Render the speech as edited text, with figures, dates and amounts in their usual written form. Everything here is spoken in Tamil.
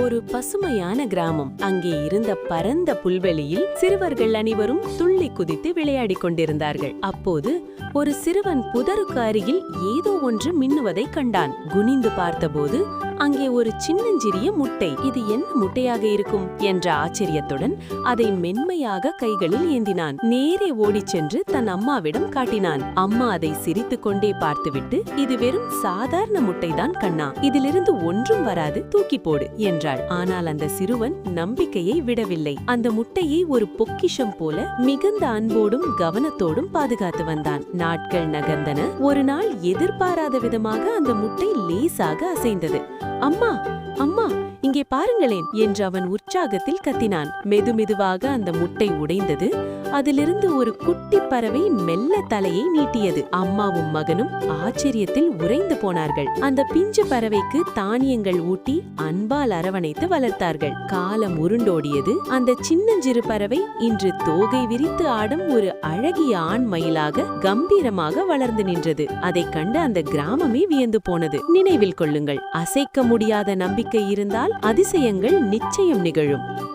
ஒரு பசுமையான கிராமம். அங்கே இருந்த பரந்த புல்வெளியில் சிறுவர்கள் அனைவரும் துள்ளி குதித்து விளையாடிக் கொண்டிருந்தார்கள். அப்போது ஒரு சிறுவன் புதருக்கு அருகில் ஏதோ ஒன்று மின்னுவதைக் கண்டான். குனிந்து பார்த்தபோது அங்கே ஒரு சின்னஞ்சிறிய முட்டை. இது என்ன முட்டையாக இருக்கும் என்ற ஆச்சரியத்துடன் அதை மென்மையாக கைகளில் ஏந்தினான். நேரே ஓடிச் சென்று தன் அம்மாவிடம் காட்டினான். அம்மா அதை சிரித்துக் கொண்டே பார்த்துவிட்டு, இது வெறும் சாதாரண முட்டைதான் கண்ணா, இதிலிருந்து ஒன்றும் வராது, தூக்கி போடு என்றாள். ஆனால் அந்த சிறுவன் நம்பிக்கையை விடவில்லை. அந்த முட்டையை ஒரு பொக்கிஷம் போல மிகுந்த அன்போடும் கவனத்தோடும் பாதுகாத்து வந்தான். நாட்கள் நகர்ந்தன. ஒரு நாள் எதிர்பாராத விதமாக அந்த முட்டை லேசாக அசைந்தது. அம்மா, அம்மா, இங்கே பாருங்களேன் என்று அவன் உற்சாகத்தில் கத்தினான். மெதுமெதுவாக அந்த முட்டை உடைந்தது. அதிலிருந்து ஒரு குட்டி பறவை மெல்ல தலையை நீட்டியது. அம்மாவும் மகனும் ஆச்சரியத்தில் உறைந்து போனார்கள். அந்த பிஞ்சு பறவைக்கு தானியங்கள் ஊட்டி அன்பால் அரவணைத்து வளர்த்தார்கள். காலம் உருண்டோடியது. அந்த சின்னஞ்சிறு பறவை இன்று தோகை விரித்து ஆடும் ஒரு அழகிய ஆண் மயிலாக கம்பீரமாக வளர்ந்து நின்றது. அதைக் கண்டு அந்த கிராமமே வியந்து போனது. நினைவில் கொள்ளுங்கள், அசைக்க முடியாத நம்பிக்கை இருந்தால் அதிசயங்கள் நிச்சயம் நிகழும்.